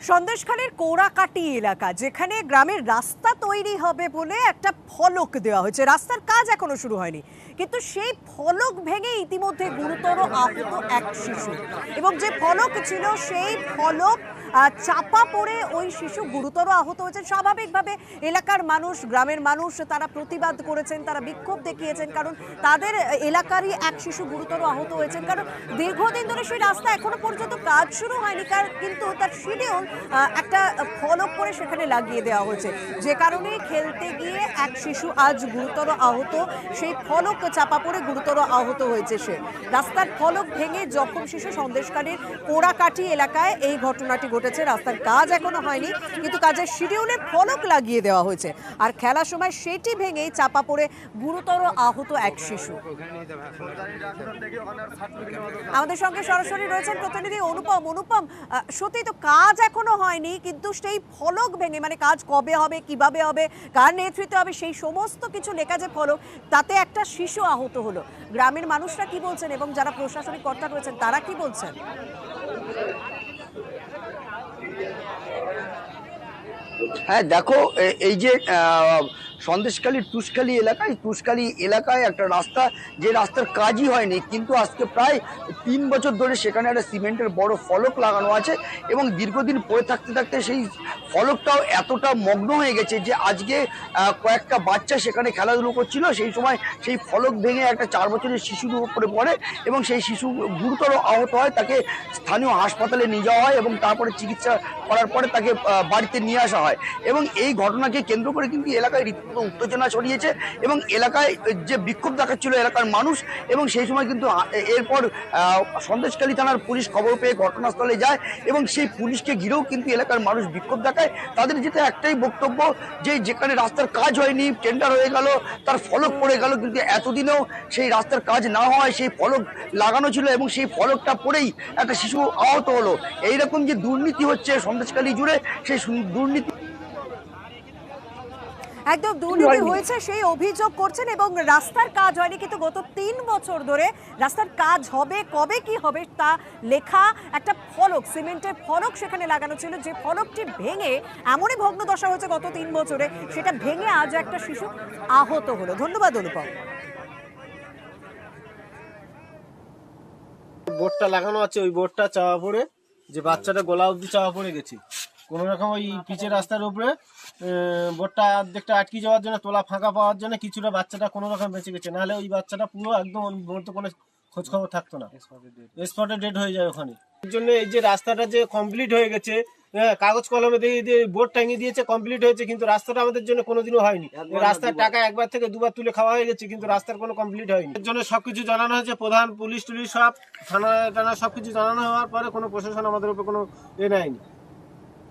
সন্দেশখালীর কোড়াকাটি এলাকা, যেখানে গ্রামের রাস্তা তৈরি হবে বলে একটা ফলক দেওয়া হয়েছে। রাস্তার কাজ এখনো শুরু হয়নি, কিন্তু সেই ফলক ভেঙে ইতিমধ্যে গুরুতর আহত এক শিশু, এবং যে ফলক ছিল সেই ফলক চাপা পড়ে ওই শিশু গুরুতর আহত হয়েছে। স্বাভাবিকভাবে এলাকার মানুষ, গ্রামের মানুষ তারা প্রতিবাদ করেছেন, তারা বিক্ষোভ দেখিয়েছেন, কারণ তাদের এলাকারই এক শিশু গুরুতর আহত হয়েছেন। কারণ দীর্ঘদিন ধরে সেই রাস্তা এখনো পর্যন্ত কাজ শুরু হয়নি, কিন্তু তার শিডিউল একটা ফলক করে সেখানে লাগিয়ে দেওয়া হয়েছে, যে কারণে খেলতে গিয়ে এক শিশু আজ গুরুতর আহত। সেই ফলক চাপা পড়ে গুরুতর আহত হয়েছে সে। রাস্তার ফলক ভেঙে জখম শিশু। সন্দেশখালীর কোড়াকাটি এলাকায় এই ঘটনাটি ঘটেছে। রাস্তার কাজ এখনো হয়নি, কিন্তু কাজের শিডিউলে ফলক লাগিয়ে দেওয়া হয়েছে, আর খেলার সময় সেটি ভেঙেই চাপা পড়ে গুরুতর আহত এক শিশু। আমাদের সঙ্গে সরাসরি রয়েছেন প্রতিনিধি অনুপম। সত্যি তো কাজ এখনো হয়নি, কিন্তু সেই ফলক ভেঙে, মানে কাজ কবে হবে, কিভাবে হবে, কার নেতৃত্বে হবে, সেই সমস্ত কিছু লেখা যে ফলক, তাতে একটা শিশু আহত হলো। গ্রামের মানুষরা কি বলছেন এবং যারা প্রশাসনিক কর্তা রয়েছেন তারা কি বলছেন? হ্যাঁ, দেখো, এই যে সন্দেশখালীর তুষখালী এলাকায় একটা রাস্তা, যে রাস্তার কাজই হয়নি, কিন্তু আজকে প্রায় 3 বছর ধরে সেখানে একটা সিমেন্টের বড় ফলক লাগানো আছে, এবং দীর্ঘদিন পড়ে থাকতে থাকতে সেই ফলকটাও এতটা মগ্ন হয়ে গেছে যে আজকে কয়েকটা বাচ্চা সেখানে খেলাধুলো করছিল, সেই সময় সেই ফলক ভেঙে একটা 4 বছরের শিশুর উপরে পড়ে, এবং সেই শিশু গুরুতর আহত হয়। তাকে স্থানীয় হাসপাতালে নিয়ে যাওয়া হয়, এবং তারপরে চিকিৎসা করার পরে তাকে বাড়িতে নিয়ে আসা হয়। এবং এই ঘটনাকে কেন্দ্র করে কিন্তু এলাকায় রীতিমতো উত্তেজনা ছড়িয়েছে, এবং এলাকায় যে বিক্ষোভ দেখাচ্ছিল এলাকার মানুষ, এবং সেই সময় কিন্তু এরপর সন্দেশখালী থানার পুলিশ খবর পেয়ে ঘটনাস্থলে যায়, এবং সেই পুলিশকে ঘিরেও কিন্তু এলাকার মানুষ বিক্ষোভ দেখায়। তাদের যেটা একটাই বক্তব্য, যে যেখানে রাস্তার কাজ হয়নি, টেন্ডার হয়ে গেল, তার ফলক পড়ে গেল, কিন্তু এতদিনেও সেই রাস্তার কাজ না হয় সেই ফলক লাগানো ছিল, এবং সেই ফলকটা পড়েই একটা শিশু আহত হলো। এইরকম যে দুর্নীতি হচ্ছে সন্দেশখালী জুড়ে, সেই দুর্নীতি একদম দুর্নীতি হয়েছে সেই অভিযোগ করছেন, এবং রাস্তার কাজ হয়নি, কিন্তু গত 3 বছর ধরে রাস্তার কাজ হবে, কবে কি হবে তা লেখা একটা ফলক, সিমেন্টের ফলক সেখানে লাগানো ছিল, যে ফলকটি ভেঙে এমনই ভগ্নদশা হয়েছে গত 3 বছরে, সেটা ভেঙে আজ একটা শিশু আহত হলো। ধন্যবাদ অনুপম। বোর্ডটা লাগানো আছে, ওই বোর্ডটা চাপা পড়ে যে বাচ্চাটা গলা অবধি চাপা পড়ে গেছে কোনো রকম। ওই পিচের রাস্তার উপরে বোর্ডটা অর্ধেকটা আটকে যাওয়ার জন্য, তোলা ফাঁকা পাওয়ার জন্য কিছুটা বাচ্চাটা কোনো রকম বেঁচে গেছে, নাহলে ওই বাচ্চাটা পুরো একদম বলতে কোনো খোঁজ খবর থাকতো না, স্পটে ডেড হয়ে যায় ওখানে। এর জন্য এই যে রাস্তাটা যে কমপ্লিট হয়ে গেছে, কাগজ কলমে দিয়ে বোর্ড টাঙিয়ে দিয়েছে কমপ্লিট হয়েছে, কিন্তু রাস্তাটা আমাদের জন্য কোনোদিনও হয়নি। রাস্তার টাকা একবার থেকে দুবার তুলে খাওয়া হয়ে গেছে, কিন্তু রাস্তার কোনো কমপ্লিট হয়নি। এর জন্য সবকিছু জানানো হয়েছে, প্রধান পুলিশ টুলিশ সব থানা টানা সবকিছু জানানো হওয়ার পরে কোনো প্রশাসন আমাদের উপর কোনো নেয়নি।